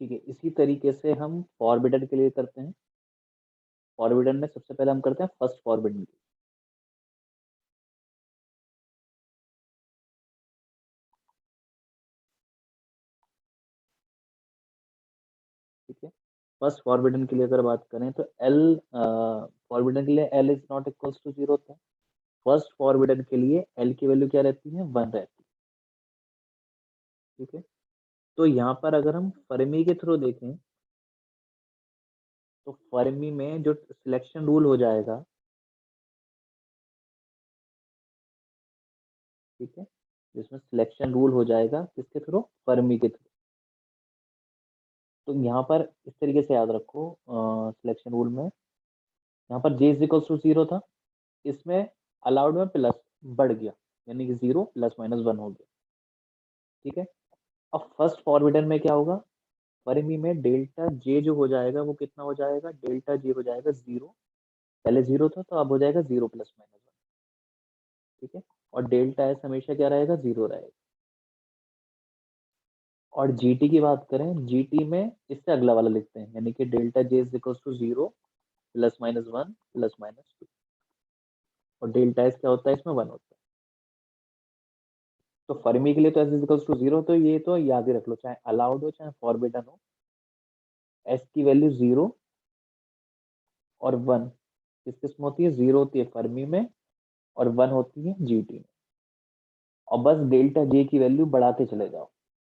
ठीक है, इसी तरीके से हम फॉरबिडन के लिए करते हैं। फॉरबिडन में सबसे पहले हम करते हैं फर्स्ट फॉरबिडन। ठीक है, फर्स्ट फॉरबिडन के लिए अगर बात करें तो एल, फॉरबिडन के लिए L is not equals to zero होता है। फर्स्ट फॉरबिडन के लिए एल की वैल्यू क्या रहती है, वन रहती है। ठीक है, तो यहाँ पर अगर हम फर्मी के थ्रू देखें तो फर्मी में जो सिलेक्शन रूल हो जाएगा, ठीक है, जिसमें सिलेक्शन रूल हो जाएगा किसके थ्रू, फर्मी के थ्रू। तो यहाँ पर इस तरीके से याद रखो, सिलेक्शन रूल में यहाँ पर जे इज इक्वल्स टू जीरो था, इसमें अलाउड में प्लस बढ़ गया, यानी कि जीरो प्लस माइनस वन हो गया। ठीक है, अब फर्स्ट फॉरबिडन में क्या होगा, फर्मी में डेल्टा जे जो हो जाएगा वो कितना हो जाएगा, डेल्टा जे हो जाएगा जीरो। पहले जीरो था तो अब हो जाएगा जीरो प्लस माइनस वन। ठीक है, और डेल्टा एस हमेशा क्या रहेगा, जीरो रहेगा। और जीटी की बात करें, जीटी में इससे अगला वाला लिखते हैं, यानी कि delta J is equal to zero plus minus one plus minus two. और डेल्टा एस क्या होता है, इसमें वन होता है। तो फर्मी के लिए तो S is equal to zero, तो ये तो याद ही रख लो, चाहे अलाउड हो चाहे फॉरबिडन हो, एस की वैल्यू जीरो और वन किस किस में होती है, जीरो होती है फर्मी में और वन होती है जीटी में। और बस डेल्टा जे की वैल्यू बढ़ाते चले जाओ।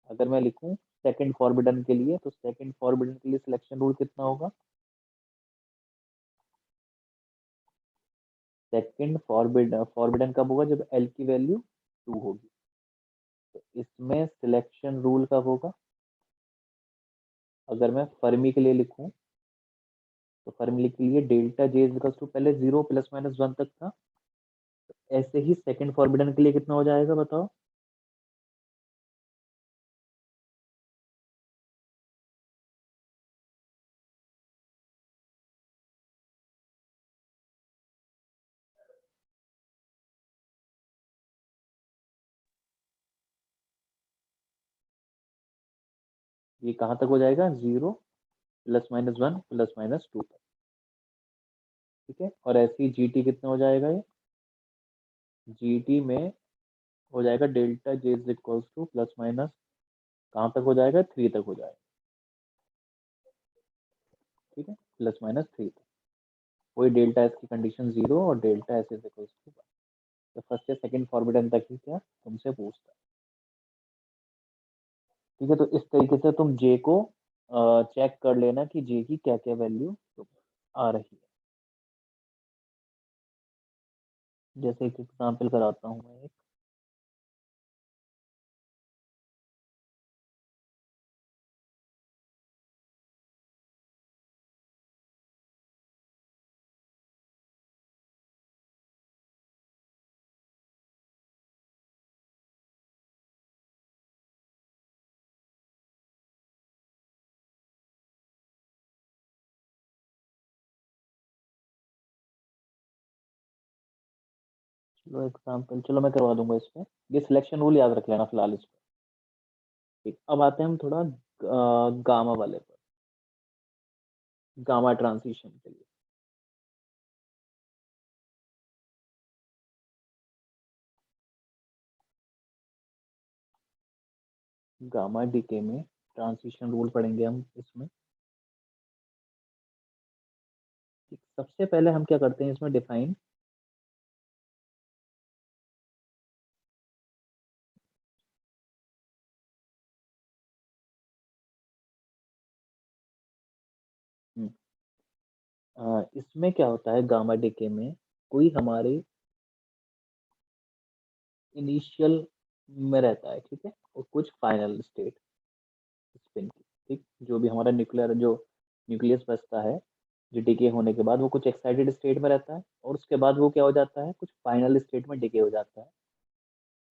अगर मैं लिखूं सेकंड फॉरबिडन के लिए, तो सेकंड फॉरबिडन के लिए सिलेक्शन रूल कितना होगा, सेकंड फॉरबिडन फॉरबिडन कब होगा, जब एल की वैल्यू टू होगी। तो इसमें सिलेक्शन रूल कब होगा, अगर मैं फर्मी के लिए लिखूं तो फर्मी के लिए डेल्टा जे इज टू पहले जीरो प्लस माइनस वन तक था, ऐसे ही सेकंड फॉरबिडन के लिए कितना हो जाएगा बताओ। ये कहाँ तक हो जाएगा, zero plus minus one plus minus to तक। ठीक है, और ऐसे ही जीटी कितना हो जाएगा, ये जीटी में हो जाएगा delta J is equals two plus minus कहाँ तक हो जाएगा, थ्री तक हो जाएगा। ठीक है, प्लस माइनस थ्री तक। वही डेल्टा एस की कंडीशन जीरो और delta S is equals to, तो फर्स्ट या सेकंड फॉरबिडन तक ही क्या तुमसे पूछता है। ठीक है, तो इस तरीके से तुम जे को चेक कर लेना कि जे की क्या क्या वैल्यू आ रही है। जैसे एक एग्जाम्पल कराता हूँ मैं, एक चलो एग्जाम्पल, चलो मैं करवा दूंगा इसमें। ये सिलेक्शन रूल याद रख लेना फिलहाल इसमें। ठीक, अब आते हैं हम थोड़ा गामा वाले पर, गामा ट्रांसिशन के लिए। गामा डीके में ट्रांसिशन रूल पढ़ेंगे हम इसमें। ठीक, सबसे पहले हम क्या करते हैं इसमें डिफाइन, इसमें क्या होता है गामा डीके में, कोई हमारे इनिशियल में रहता है, ठीक है, और कुछ फाइनल स्टेट स्पिन की। ठीक, जो भी हमारा न्यूक्लियर जो न्यूक्लियस बचता है, जो डिके होने के बाद वो कुछ एक्साइटेड स्टेट में रहता है, और उसके बाद वो क्या हो जाता है, कुछ फाइनल स्टेट में डिके हो जाता है।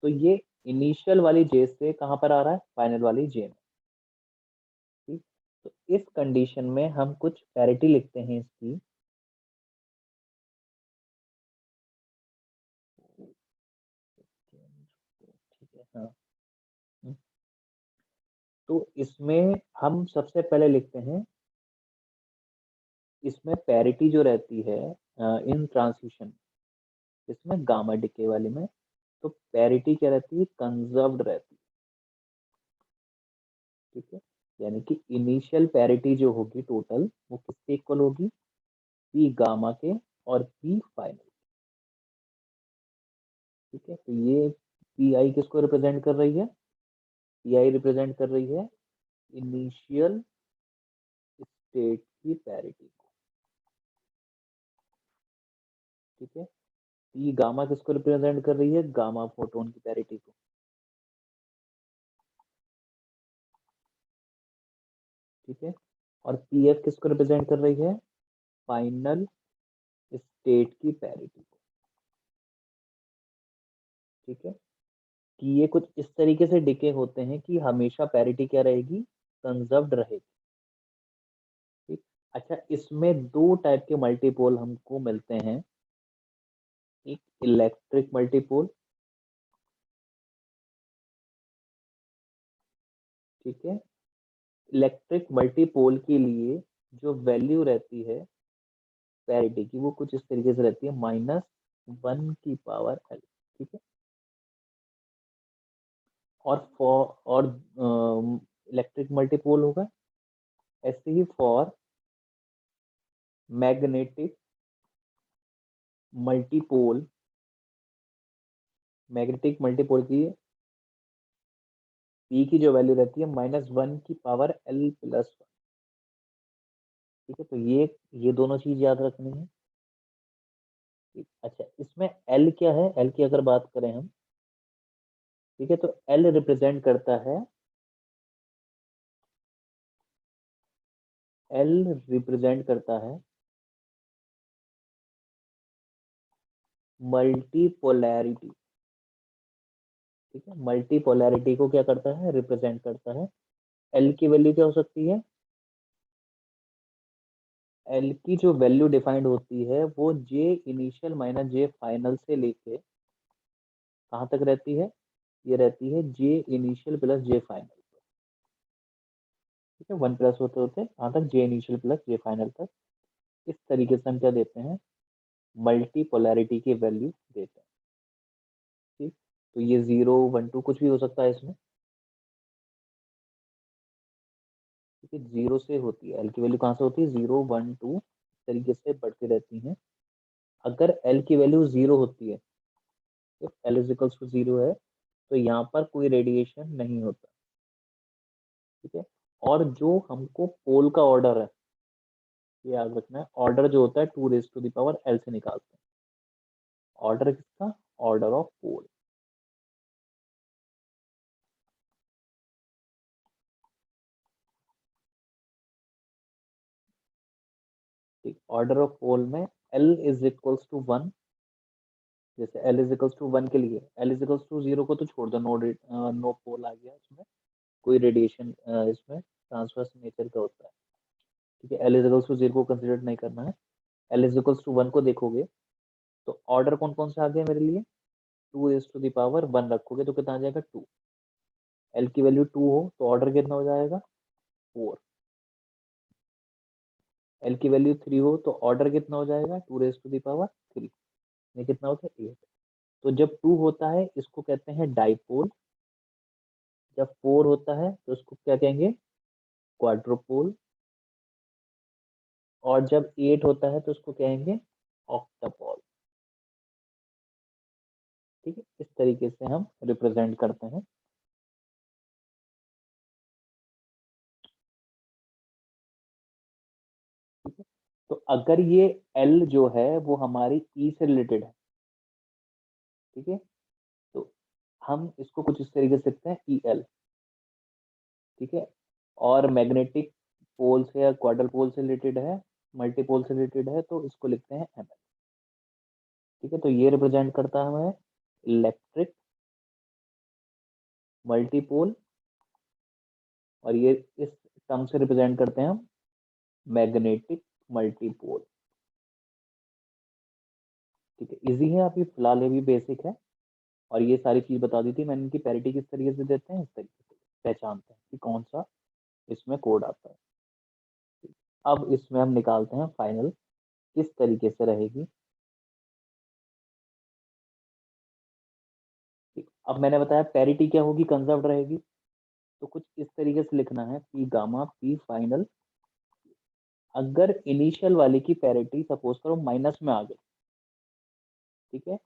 तो ये इनिशियल वाली जे से कहाँ पर आ रहा है, फाइनल वाली जे में। ठीक, तो इस कंडीशन में हम कुछ पैरिटी लिखते हैं इसकी। ठीक है, हाँ। हम्म, तो इसमें हम सबसे पहले लिखते हैं, इसमें पैरिटी जो रहती है इन ट्रांसिशन, इसमें गामा डिके वाले में, तो पैरिटी क्या रहती है, कंजर्व्ड रहती है। ठीक है, यानी कि इनिशियल पैरिटी जो होगी टोटल, वो किसके इक्वल होगी, पी गामा के और पी फाइनल। ठीक है, तो ये पी आई किसको रिप्रेजेंट कर रही है, पी आई रिप्रेजेंट कर रही है इनिशियल स्टेट की पैरिटी को। ठीक है, पी गामा किसको रिप्रेजेंट कर रही है, गामा फोटोन की पैरिटी को। ठीक है, और पी एफ किसको रिप्रेजेंट कर रही है, फाइनल स्टेट की पैरिटी को। ठीक है, कि ये कुछ इस तरीके से डिके होते हैं कि हमेशा पैरिटी क्या रहेगी, कंजर्व्ड रहेगी। ठीक, अच्छा, इसमें दो टाइप के मल्टीपोल हमको मिलते हैं, एक इलेक्ट्रिक मल्टीपोल। ठीक है, इलेक्ट्रिक मल्टीपोल के लिए जो वैल्यू रहती है पैरिटी की, वो कुछ इस तरीके से रहती है, -1 की पावर L। ठीक है, और फॉर और इलेक्ट्रिक मल्टीपोल होगा ऐसे ही for magnetic multipole. Magnetic multipole की पी की जो वैल्यू रहती है -1 की पावर L+1। ठीक है, तो ये दोनों चीज याद रखनी है। ठीक, अच्छा, इसमें एल क्या है, एल की अगर बात करें हम, ठीक है, तो एल रिप्रेजेंट करता है, एल रिप्रेजेंट करता है मल्टीपोलैरिटी। ठीक है, मल्टीपोलैरिटी को क्या करता है, रिप्रेजेंट करता है। एल की वैल्यू क्या हो सकती है, एल की जो वैल्यू डिफाइंड होती है वो जे इनिशियल माइनस जे फाइनल से लेके कहाँ तक रहती है, ये रहती है जे इनिशियल प्लस जे फाइनल। ठीक है, 1+ होते होते कहाँ तक, जे इनिशियल प्लस जे फाइनल तक। इस तरीके से हम क्या देते हैं, मल्टीपोलैरिटी की वैल्यू देते हैं। ठीक, तो ये 0 1 2 कुछ भी हो सकता है इसमें। ठीक है, 0 से होती है, एल की वैल्यू कहाँ से होती है, 0 1 2 इस तरीके से बढ़ती रहती है। अगर एल की वैल्यू 0 होती है, एल इज इक्वल्स टू 0 है, तो यहाँ पर कोई रेडिएशन नहीं होता। ठीक है, और जो हमको पोल का ऑर्डर है, ये याद रखना है, ऑर्डर जो होता है 2 raised to the power L से निकालते हैं। ऑर्डर किसका, ऑर्डर ऑफ पोल। ठीक, ऑर्डर ऑफ पोल में L इज इक्वल्स टू 1। जैसे L इज इक्वल्स टू 1 के लिए, L इज इक्वल्स टू 0 को तो छोड़ दो, नो पोल आ गया इसमें, कोई रेडिएशन इसमें ट्रांसवर्स नेचर का होता है। ठीक है, L इज इक्वल्स टू 0 को कंसिडर नहीं करना है। L इज इक्वल्स टू 1 को देखोगे तो ऑर्डर कौन कौन सा आ गया मेरे लिए, 2 raised to the power 1 रखोगे तो कितना आ जाएगा, 2। L की वैल्यू 2 हो तो ऑर्डर कितना हो जाएगा, 4। L की वैल्यू 3 हो तो ऑर्डर कितना हो जाएगा, 2 raised to the power 3। ये कितना होता है, 8। तो जब 2 होता है इसको कहते हैं डाइपोल, जब 4 होता है तो इसको क्या कहेंगे, क्वाड्रोपोल, और जब 8 होता है तो उसको कहेंगे ऑक्टापोल। ठीक है, इस तरीके से हम रिप्रेजेंट करते हैं। ठीक है, तो अगर ये L जो है वो हमारी E से रिलेटेड है, ठीक है, तो हम इसको कुछ इस तरीके से लिखते हैं EL। ठीक है, और मैग्नेटिक पोल से या क्वाड्रल पोल से रिलेटेड है, मल्टीपोल से रिलेटेड है, तो इसको लिखते हैं ML। ठीक है, तो ये रिप्रेजेंट करता है हमें इलेक्ट्रिक मल्टीपोल, और ये इस टर्म से रिप्रेजेंट करते हैं हम मैग्नेटिक मल्टीपोल। ठीक है, इजी है, अभी फिलहाल ये भी बेसिक है, और ये सारी चीज बता दी थी मैंने, इनकी पैरिटी किस तरीके से देते हैं, इस तरीके से। पहचानते हैं कि कौन सा इसमें कोड आता है। अब इसमें हम निकालते हैं फाइनल किस तरीके से रहेगी। अब मैंने बताया पैरिटी क्या होगी, कंजर्व्ड रहेगी। तो कुछ इस तरीके से लिखना है पी गामा पी फाइनल। अगर इनिशियल वाले की पैरिटी सपोज करो माइनस में आ गई, ठीक है,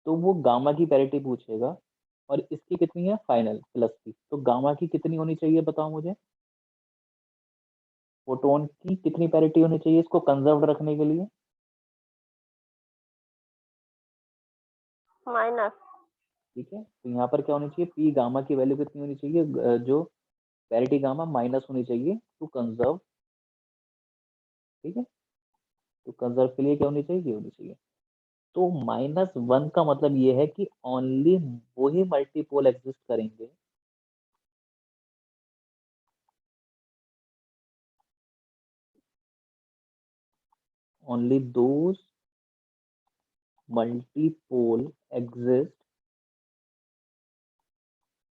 तो वो गामा की पैरिटी पूछेगा और इसकी कितनी है फाइनल प्लस की, तो गामा की कितनी होनी चाहिए बताओ मुझे। फोटोन की कितनी पैरिटी होनी चाहिए इसको कंजर्व रखने के लिए। माइनस। ठीक है, तो यहाँ पर क्या होनी चाहिए, पी गामा की वैल्यू कितनी होनी चाहिए, जो पैरिटी गामा माइनस होनी चाहिए टू कंजर्व। ठीक है, तो कंजर्व के लिए क्या होनी चाहिए, ये होनी चाहिए। तो -1 का मतलब ये है कि ओनली वो ही मल्टीपोल एग्जिस्ट करेंगे only those multipole exist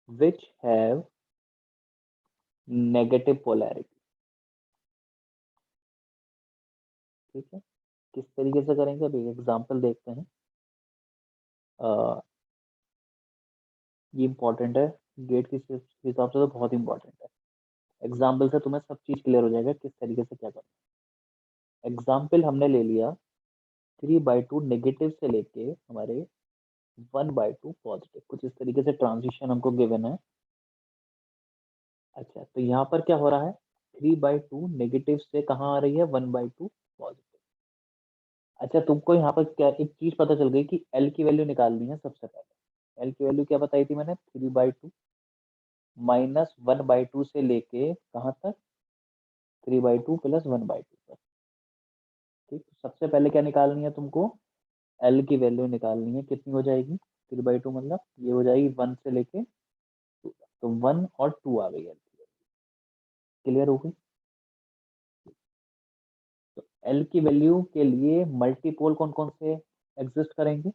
which have negative polarity। ठीक है, किस तरीके से करेंगे अभी एग्जांपल देखते हैं। ये इंपॉर्टेंट है, गेट के हिसाब से तो बहुत इंपॉर्टेंट है। एग्जाम्पल से तुम्हें सब चीज क्लियर हो जाएगा किस तरीके से क्या करना है। एग्जाम्पल हमने ले लिया 3/2 नेगेटिव से लेके हमारे 1/2 पॉजिटिव, कुछ इस तरीके से ट्रांजिशन हमको गिवन है। अच्छा, तो यहाँ पर क्या हो रहा है, 3/2 नेगेटिव से कहाँ आ रही है, 1/2 पॉजिटिव। अच्छा, तुमको यहाँ पर क्या एक चीज पता चल गई कि एल की वैल्यू निकालनी है सबसे पहले। एल की वैल्यू क्या बताई थी मैंने, 3/2 -1/2 से लेके कहाँ तक, 3/2 + 1/2 तक। ठीक, तो सबसे पहले क्या निकालनी है तुमको, एल की वैल्यू निकालनी है, कितनी हो जाएगी 3/2 मतलब ये हो जाएगी 1 से लेके 2 तक। तो 1 और 2 आ गई एल की वैल्यू। क्लियर हो गई। तो एल की वैल्यू के लिए मल्टीपोल कौन कौन से एग्जिस्ट करेंगे,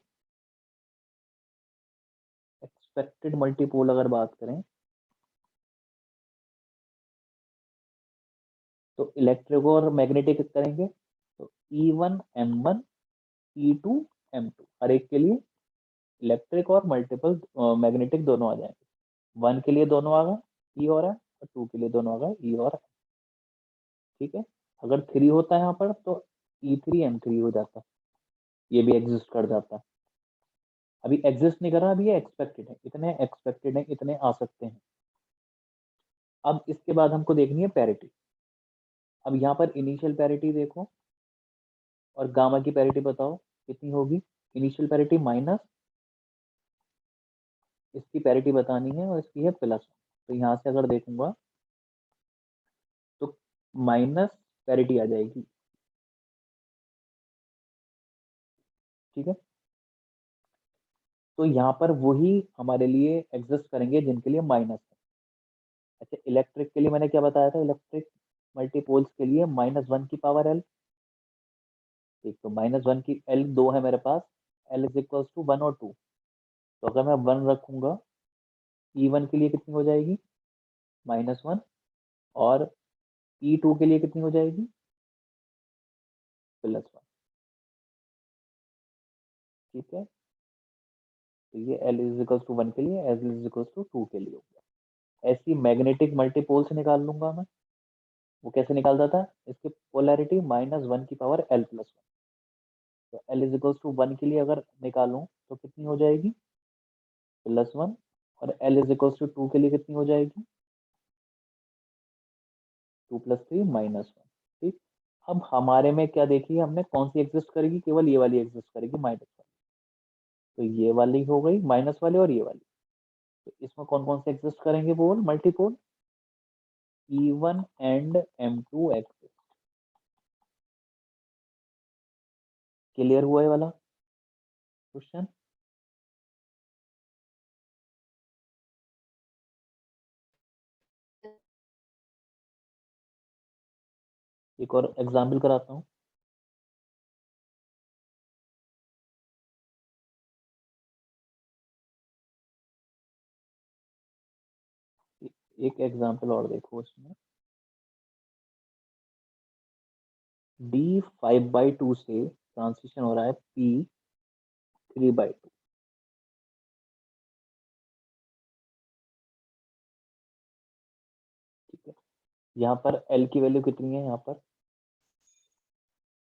एक्सपेक्टेड मल्टीपोल अगर बात करें तो इलेक्ट्रिक और मैग्नेटिक करेंगे। तो E1 M1 E2 M2 हर एक के लिए इलेक्ट्रिक और मल्टीपल मैग्नेटिक दोनों आ जाएंगे। 1 के लिए दोनों आ गए E और M, और 2 के लिए दोनों आ गए E और M। ठीक है, अगर 3 होता है यहाँ पर तो E3 M3 हो जाता, ये भी एग्जिस्ट कर जाता। अभी एग्जिस्ट नहीं कर रहा, अभी ये एक्सपेक्टेड है, इतने आ सकते हैं। अब इसके बाद हमको देखनी है पैरिटी। अब यहाँ पर इनिशियल पैरिटी देखो और गामा की पैरिटी बताओ कितनी होगी। इनिशियल पैरिटी माइनस इसकी पैरिटी बतानी है और इसकी है प्लस। तो यहाँ से अगर देखूंगा तो माइनस पैरिटी आ जाएगी। ठीक है, तो यहाँ पर वही हमारे लिए एग्जिस्ट करेंगे जिनके लिए माइनस है। अच्छा, इलेक्ट्रिक के लिए मैंने क्या बताया था, इलेक्ट्रिक मल्टीपोल्स के लिए -1 की पावर एल। ठीक, तो -1 की एल दो है मेरे पास, एल इज इक्वल टू 1 और 2। तो अगर मैं 1 रखूंगा, E1 के लिए कितनी हो जाएगी -1, और E2 के लिए कितनी हो जाएगी +1। ठीक है, तो ये एल इज इक्वल टू 1 के लिए, एल इज इक्वल टू 2 के लिए हो गया। ऐसी मैग्नेटिक मल्टीपोल से निकाल लूंगा मैं। वो कैसे निकालता था, इसकी पोलैरिटी -1 की पावर L+1। तो एल इज इक्वल टू 1 के लिए अगर निकालूं तो कितनी हो जाएगी +1, और एल इज इक्वल टू 2 के लिए कितनी हो जाएगी 2 + 3 -1। ठीक, अब हमारे में क्या देखिए हमने, कौन सी एग्जिस्ट करेगी, केवल ये वाली एग्जिस्ट करेगी माइनस वाली। तो ये वाली हो गई माइनस वाली और ये वाली। तो इसमें कौन कौन से एग्जिस्ट करेंगे बोल multipole, E1 and M2 exist. Clear हुआ ये वाला क्वेश्चन। एक और एग्जाम्पल कराता हूँ। एक एग्जांपल और देखो इसमें, D5/2 से ट्रांसिशन हो रहा है P3/2। ठीक है, यहाँ पर L की वैल्यू कितनी है, यहाँ पर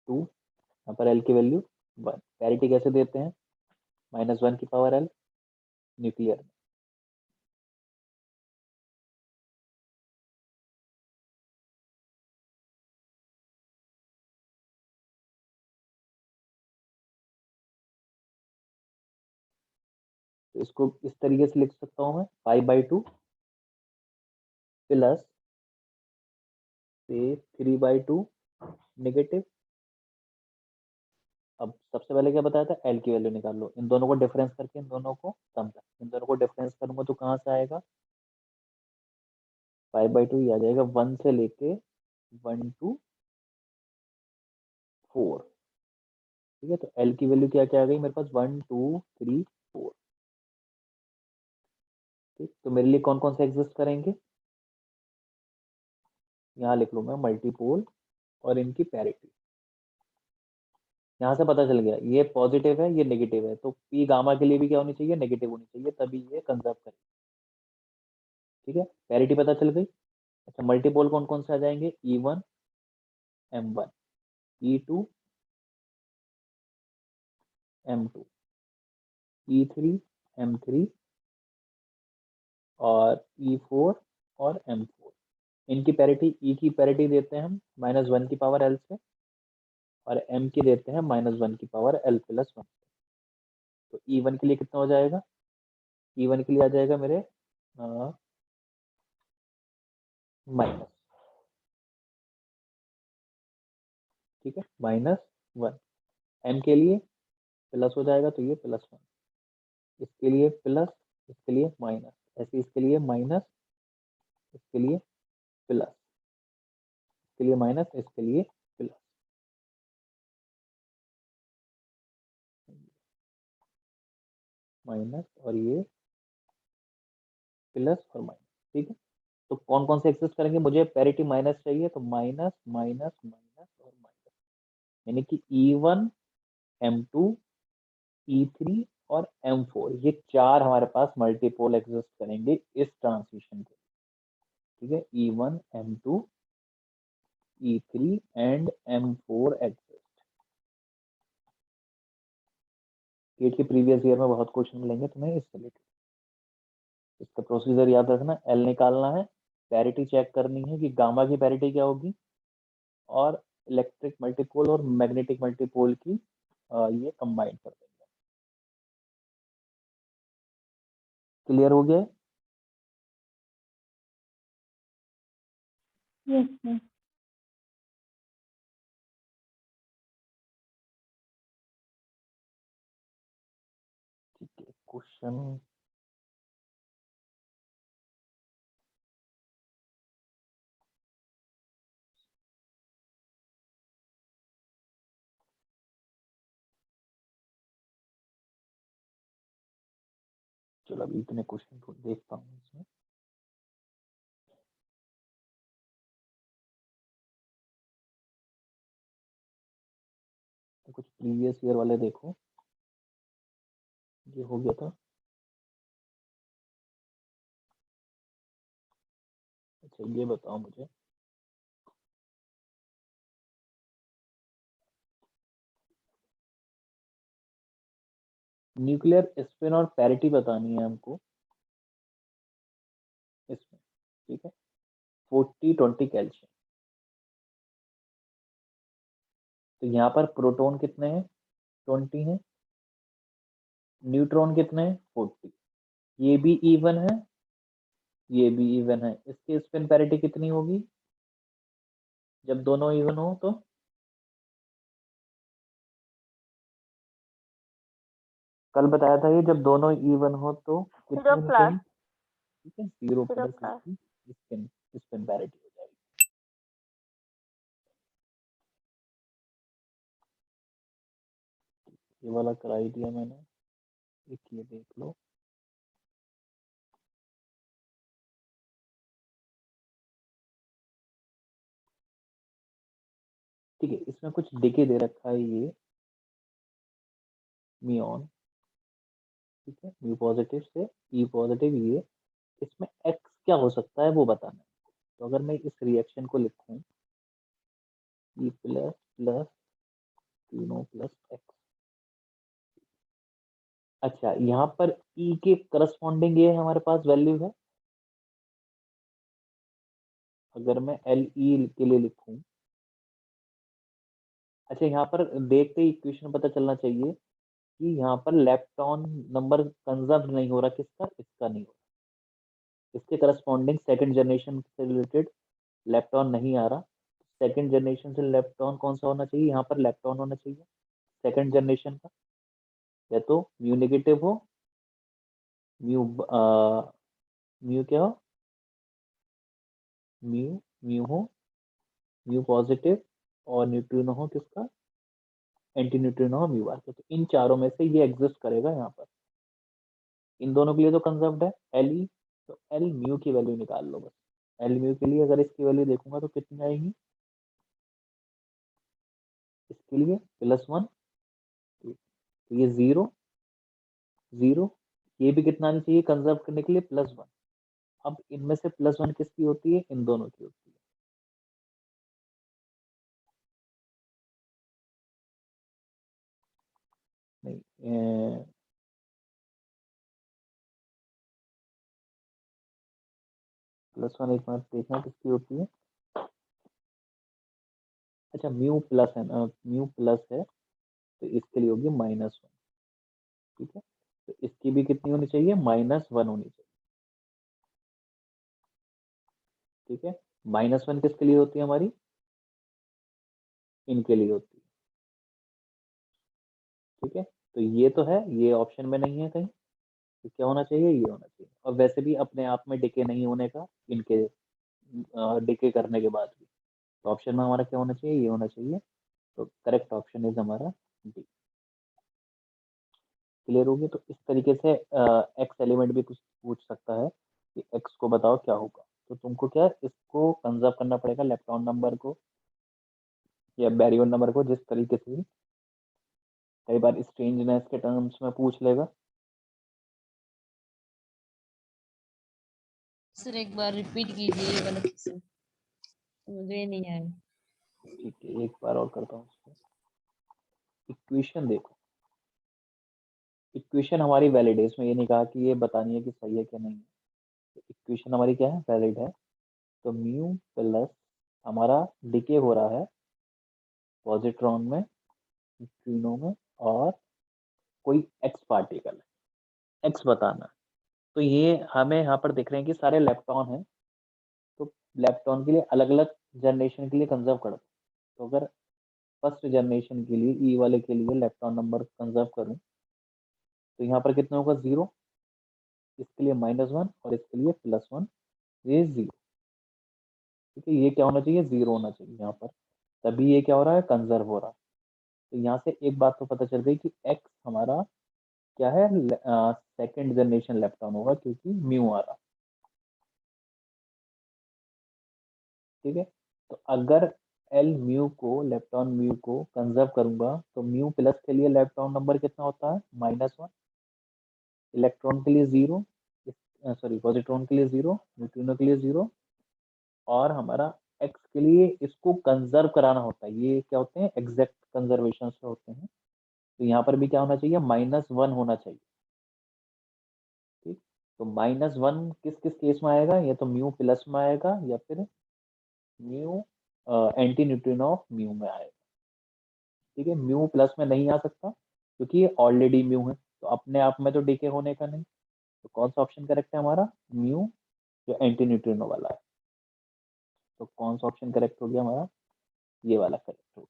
2, यहाँ पर L की वैल्यू 1। पैरिटी कैसे देते हैं, -1 की पावर L न्यूक्लियर में। तो इसको इस तरीके से लिख सकता हूँ मैं, 5/2 प्लस से 3/2 नेगेटिव। अब सबसे पहले क्या बताया था, L की वैल्यू निकाल लो, इन दोनों को डिफरेंस करके इन दोनों को सम कर, इन दोनों को डिफरेंस करूंगा तो कहाँ से आएगा, 5/2 ये आ जाएगा 1 से लेके 1 to 4। ठीक है, तो L की वैल्यू क्या क्या आ गई मेरे पास, 1 2 3 4। ठीक, तो मेरे लिए कौन कौन से एग्जिस्ट करेंगे, यहाँ लिख लूंगा मल्टीपोल और इनकी पैरिटी। यहाँ से पता चल गया ये पॉजिटिव है ये नेगेटिव है, तो पी गामा के लिए भी क्या होनी चाहिए, नेगेटिव होनी चाहिए, तभी ये कंजर्व करें। ठीक है, पैरिटी पता चल गई। अच्छा, मल्टीपोल कौन कौन से आ जाएंगे, E1 M1, E2 M2, E3 M3 और E4 और M4। इनकी पैरिटी, E की पैरिटी देते हैं हम -1 की पावर L से, और M की देते हैं -1 की पावर L+1। तो E1 के लिए कितना हो जाएगा, E1 के लिए आ जाएगा मेरे माइनस, ठीक है, -1। M के लिए प्लस हो जाएगा, तो ये +1, इसके लिए प्लस, इसके लिए माइनस, ऐसे इसके लिए माइनस, इसके लिए प्लस, इसके लिए माइनस, इसके लिए प्लस। माइनस और ये प्लस और माइनस। ठीक है, तो कौन कौन से एक्सेस करेंगे, मुझे पैरिटी माइनस चाहिए, तो माइनस माइनस माइनस और माइनस, यानी कि E1 M2 E3 और M4, ये चार हमारे पास मल्टीपोल एग्जिस्ट करेंगे इस ट्रांसिशन के। ठीक है, E1 M2 E3 and M4 exist. GATE के प्रीवियस ईयर में बहुत क्वेश्चन मिलेंगे तुम्हें इससे रिलेटेड। इसका प्रोसीजर याद रखना, L निकालना है, पैरिटी चेक करनी है कि गामा की पैरिटी क्या होगी, और इलेक्ट्रिक मल्टीपोल और मैग्नेटिक मल्टीपोल की ये कंबाइन कर देंगे। क्लियर हो गया, यस सर। ठीक है, क्वेश्चन चलो अभी इतने क्वेश्चन को देखता हूँ इसमें। तो कुछ प्रीवियस ईयर वाले देखो, ये हो गया था। अच्छा, ये बताओ मुझे, न्यूक्लियर स्पिन और पैरिटी बतानी है हमको इसमें। ठीक है, 40-20 कैल्शियम। तो यहाँ पर प्रोटॉन कितने हैं, 20 हैं, न्यूट्रॉन कितने हैं, 40। ये भी इवन है, ये भी इवन है, इसकी स्पिन पैरिटी कितनी होगी, जब दोनों इवन हो तो कल बताया था ये, जब दोनों इवन हो तो कितनी 0+। निकलेगी। ठीक है, 0 0+। प्लस इसकी स्पिन स्पिन पैरिटी हो जाएगी। ये वाला करा ही दिया मैंने, एक ये देख लो। ठीक है, इसमें कुछ डिके दे रखा है ये म्यून, ठीक है, म्यू पॉजिटिव से ई पॉजिटिव ये, इसमें एक्स क्या हो सकता है वो बताना है। तो अगर मैं इस रिएक्शन को लिखूं ई प्लस प्लस तीनों प्लस एक्स, अच्छा यहाँ पर ई के करस्पॉन्डिंग ये हमारे पास वैल्यू है। अगर मैं एल ई के लिए लिखूं, अच्छा यहाँ पर देखते ही इक्वेशन पता चलना चाहिए कि यहाँ पर लेप्टॉन नंबर कंजर्व नहीं हो रहा, किसका, इसका नहीं हो रहा, इसके करस्पॉन्डिंग सेकंड जनरेशन से रिलेटेड लेप्टॉन नहीं आ रहा। सेकंड जनरेशन से लेप्टॉन कौन सा होना चाहिए, यहाँ पर लेप्टॉन होना चाहिए सेकंड जनरेशन का, या तो म्यू नेगेटिव हो, म्यू म्यू क्या हो, म्यू म्यू हो, म्यू पॉजिटिव, और न्यूट्रिनो हो किसका, एंटी न्यूट्रिनो हो म्यू बार के। तो इन चारों में से ये एग्जिस्ट करेगा यहाँ पर, इन दोनों के लिए तो कंजर्व्ड है एल ई, तो एल म्यू की वैल्यू निकाल लो बस। एल म्यू के लिए अगर इसकी वैल्यू देखूंगा तो कितनी आएगी, इसके लिए +1, तो ये जीरो जीरो, ये भी कितना आनी चाहिए कंजर्व करने के लिए, +1। अब इनमें से +1 किसकी होती है, इन दोनों की होती है। नहीं +1 एक बार देखना किसकी होती है, अच्छा म्यू प्लस है ना, म्यू प्लस है तो इसके लिए होगी -1, ठीक है, तो इसकी भी कितनी होनी चाहिए, -1 होनी चाहिए, ठीक है। -1 किसके लिए होती है हमारी, इनके लिए होती है, ठीक है। तो ये तो है, ये ऑप्शन में नहीं है कहीं, तो क्या होना चाहिए, ये होना चाहिए। और वैसे भी अपने आप में डिके नहीं होने का, इनके डिके करने के बाद भी, तो ऑप्शन में हमारा क्या होना चाहिए, ये होना चाहिए। तो करेक्ट ऑप्शन इज हमारा डी। क्लियर हो गया, तो इस तरीके से एक्स एलिमेंट भी कुछ पूछ सकता है कि एक्स को बताओ क्या होगा, तो तुमको क्या इसको कंजर्व करना पड़ेगा लेप्टॉन नंबर को या बैरियन नंबर को, जिस तरीके से भी, कई बार स्ट्रेंजनेस के टर्म्स में पूछ लेगा। सर एक बार रिपीट कीजिए ये वाला क्वेश्चन, मुझे नहीं आया। ठीक है, एक बार और करता हूँ। इक्वेशन देखो, इक्वेशन हमारी वैलिड है, इसमें ये नहीं कहा कि ये बतानी है कि सही है क्या नहीं है, तो इक्वेशन हमारी क्या है, वैलिड है। तो म्यू प्लस हमारा डिके हो रहा है पॉजिट्रॉन में, न्यूट्रिनो में, और कोई एक्स पार्टिकल है, एक्स बताना है। तो ये हमें यहाँ पर दिख रहे हैं कि सारे लेप्टॉन हैं, तो लेप्टॉन के लिए अलग अलग जनरेशन के लिए कंजर्व कर दो। तो अगर फर्स्ट जनरेशन के लिए ई वाले के लिए लेप्टॉन नंबर कंजर्व करूँ, तो यहाँ पर कितना होगा, जीरो, इसके लिए -1 और इसके लिए +1, ये जीरो, ठीक है। ये क्या होना चाहिए, जीरो होना चाहिए यहाँ पर, तभी ये क्या हो रहा है, कंजर्व हो रहा है। तो यहाँ से एक बात तो पता चल गई कि एक्स हमारा क्या है, सेकंड जनरेशन लेप्टॉन होगा, क्योंकि म्यू आ रहा, ठीक है। तो अगर एल म्यू को, लेप्टॉन म्यू को कंजर्व करूंगा, तो म्यू प्लस के लिए लेप्टॉन नंबर कितना होता है, -1, इलेक्ट्रॉन के लिए जीरो, सॉरी पॉजिट्रॉन के लिए जीरो, न्यूट्रिनो के लिए जीरो, और हमारा एक्स के लिए इसको कंजर्व कराना होता है, ये क्या होते हैं, एग्जैक्ट कंजर्वेशन से होते हैं। तो यहाँ पर भी क्या होना चाहिए, -1 होना चाहिए, ठीक। तो -1 किस किस केस में आएगा, या तो म्यू प्लस में आएगा, या फिर mu anti neutrino of mu में आएगा, ठीक है। म्यू प्लस में नहीं आ सकता क्योंकि ये ऑलरेडी म्यू है, तो अपने आप में तो डीके होने का नहीं। तो कौन सा ऑप्शन करेक्ट है हमारा, म्यू, जो एंटी न्यूट्रिनो वाला है। तो कौन सा ऑप्शन करेक्ट हो गया हमारा, ये वाला करेक्ट हो गया।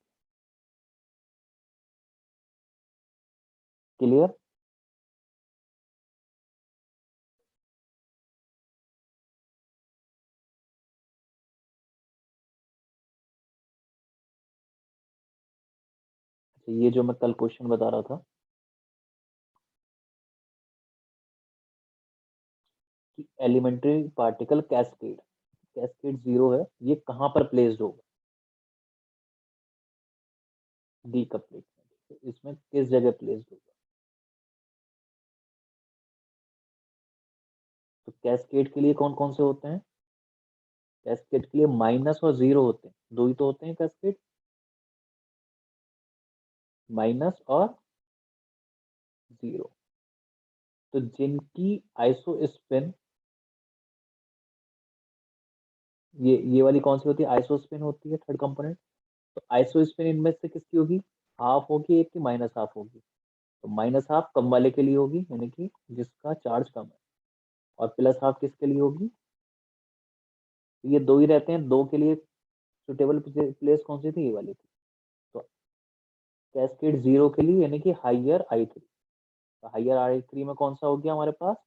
क्लियर। अच्छा ये जो मैं कल क्वेश्चन बता रहा था कि elementary particle cascade, cascade zero है, ये कहाँ पर प्लेस्ड होगा, डी कपलेट में, इसमें किस जगह प्लेस होगा? तो कैस्केड के लिए कौन कौन से होते हैं? कैस्केड के लिए माइनस और जीरो होते हैं, दो ही तो होते हैं कैस्केड, माइनस और जीरो। तो जिनकी आइसो स्पिन, ये वाली कौन सी होती है? आइसो स्पिन होती है थर्ड कंपोनेंट। तो आइसो स्पिन इनमें से किसकी होगी? हाफ होगी एक की, माइनस हाफ होगी। तो माइनस हाफ कम वाले के लिए होगी, यानी कि जिसका चार्ज कम है, और प्लस हाफ किसके लिए होगी? ये दो ही रहते हैं, दो के लिए सुटेबल प्लेस कौन सी थी? ये वाली थी। तो कैस्केड जीरो के लिए यानी कि हाइयर आई थ्री, तो हाइयर आई थ्री में कौन सा हो गया हमारे पास?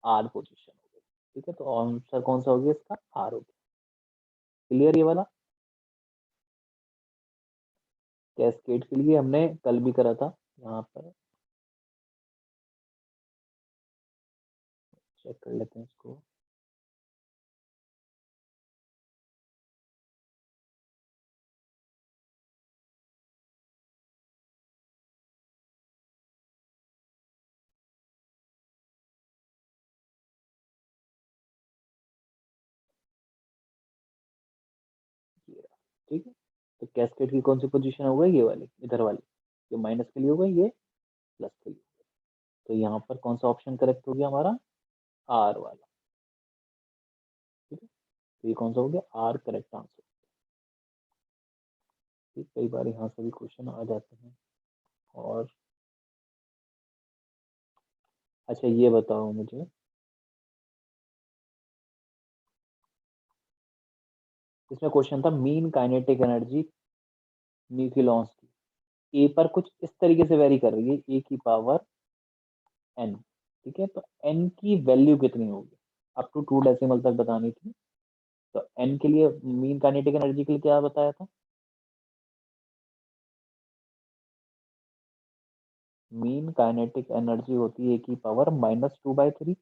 आर पोजीशन हो गई। ठीक है, तो आंसर कौन सा हो गया इसका? आर हो गया। क्लियर ये वाला? कैस्केड के लिए हमने कल भी करा था, यहाँ पर चेक कर लेते हैं इसको। ठीक है, तो कैस्केड की कौन सी पोजीशन हो गई? ये वाली, इधर वाली। ये माइनस के लिए हो गई, ये प्लस के लिए। तो यहाँ पर कौन सा ऑप्शन करेक्ट हो गया हमारा? आर वाला। ठीक है, तो ये कौन सा हो गया? Are correct answer. ठीक, कई बार यहाँ से भी क्वेश्चन आ जाते हैं। और अच्छा ये बताओ मुझे, इसमें क्वेश्चन था मीन काइनेटिक एनर्जी न्यूक्लियॉन्स की, ए पर कुछ इस तरीके से वेरी कर रही है, ए की पावर एन। ठीक है, तो एन की वैल्यू कितनी होगी? अप टू 2 डेसिमल तक बतानी थी। तो एन के लिए मीन काइनेटिक एनर्जी के लिए क्या बताया था? मीन काइनेटिक एनर्जी होती है ए की पावर -2/3।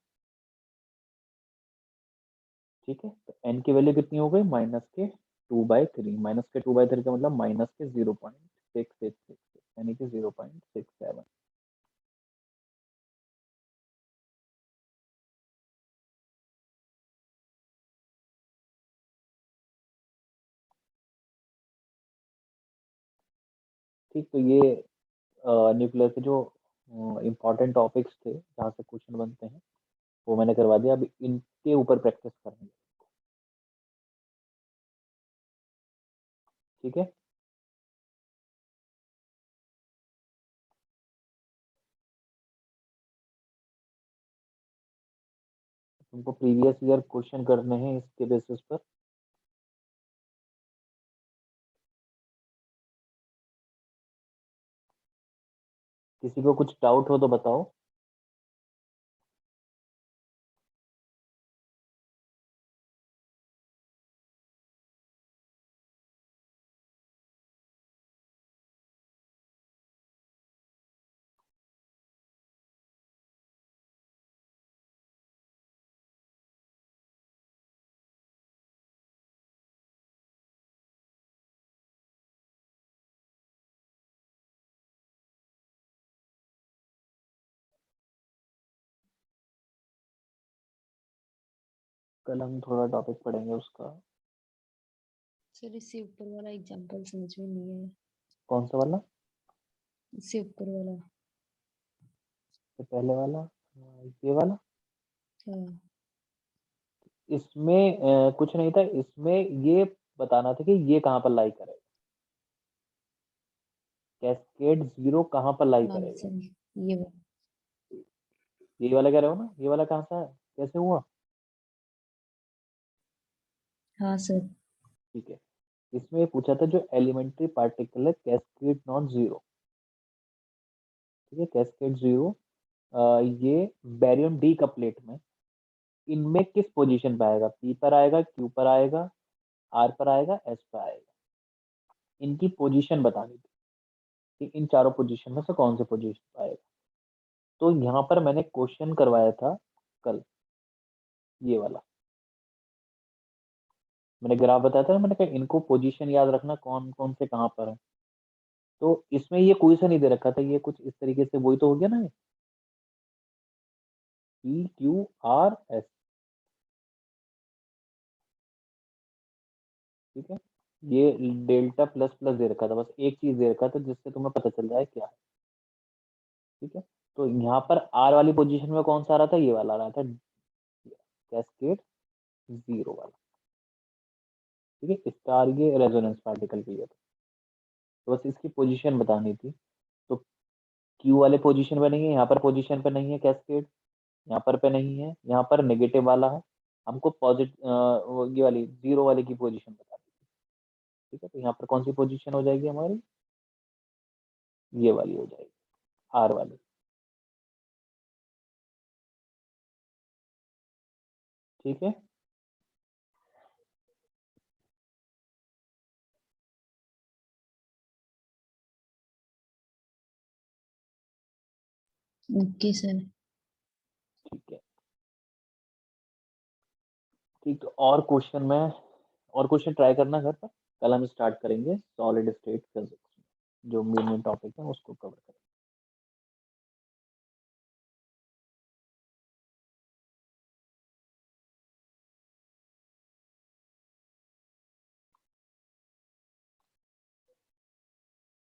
ठीक है, तो एन की वैल्यू कितनी हो गई? -2/3। -2/3 का मतलब -0.666, यानी कि 0.67। ठीक, तो ये न्यूक्लियर के जो इम्पोर्टेंट टॉपिक्स थे जहाँ से क्वेश्चन बनते हैं, वो मैंने करवा दिया। अब इनके ऊपर प्रैक्टिस करेंगे। ठीक है, तुमको प्रीवियस ईयर क्वेश्चन करने हैं इसके बेसिस पर। किसी को कुछ डाउट हो तो बताओ। कल हम थोड़ा टॉपिक पढ़ेंगे उसका। सर इससे ऊपर वाला एग्जांपल समझ में नहीं आया। कौन सा वाला? इससे ऊपर वाला। तो पहले वाला, ये वाला। हाँ। इसमें कुछ नहीं था, इसमें ये बताना था कि ये कहाँ पर लाई करेगा, कैस्केड जीरो कहाँ पर लाई हाँ करेगा। सर, ये वाला। ये वाला कह रहे हो ना? ये वाला कहाँ सा है, कैसे हुआ? हाँ सर। ठीक है, इसमें ये पूछा था जो एलिमेंट्री पार्टिकल है कैस्केड नॉन जीरो। ठीक है, कैस्केड जीरो, ये बैरियम डी कपलेट में इनमें किस पोजीशन पे आएगा? पी पर आएगा, क्यू पर आएगा, आर पर आएगा, एस पर आएगा? इनकी पोजीशन बतानी थी कि इन चारों पोजीशन में से कौन से पोजीशन पे आएगा। तो यहाँ पर मैंने क्वेश्चन करवाया था कल, ये वाला मैंने ग्राफ बताया था ना, मैंने कहा इनको पोजीशन याद रखना कौन कौन से कहाँ पर है। तो इसमें ये कोई सा नहीं दे रखा था, ये कुछ इस तरीके से वही तो हो गया ना, पी क्यू आर एस, ठीक है। ये डेल्टा प्लस प्लस दे रखा था, बस एक चीज दे रखा था जिससे तुम्हें पता चल जाए क्या है, ठीक है। तो यहाँ पर आर वाली पोजीशन में कौन सा आ रहा था, ये वाला आ रहा था, कैस्केड जीरो वाला, ठीक है। स्टार ये रेजोनेंस पार्टिकल के लिए था, तो बस इसकी पोजीशन बतानी थी। तो क्यू वाले पोजीशन पे नहीं है, यहाँ पर पोजीशन पे नहीं है कैस्केड, यहाँ पर पे नहीं है, यहाँ पर नेगेटिव वाला है, हमको पॉजिटिव ये वाली जीरो वाले की पोजीशन बता दी, ठीक है। तो यहाँ पर कौन सी पोजीशन हो जाएगी हमारी, ये वाली हो जाएगी, आर वाली, ठीक है। Okay sir. ठीक है, ठीक। तो और क्वेश्चन में, और क्वेश्चन ट्राई करना घर पर, कल हम स्टार्ट करेंगे सॉलिड स्टेट फिजिक्स, जो मेन टॉपिक है उसको कवर करेंगे।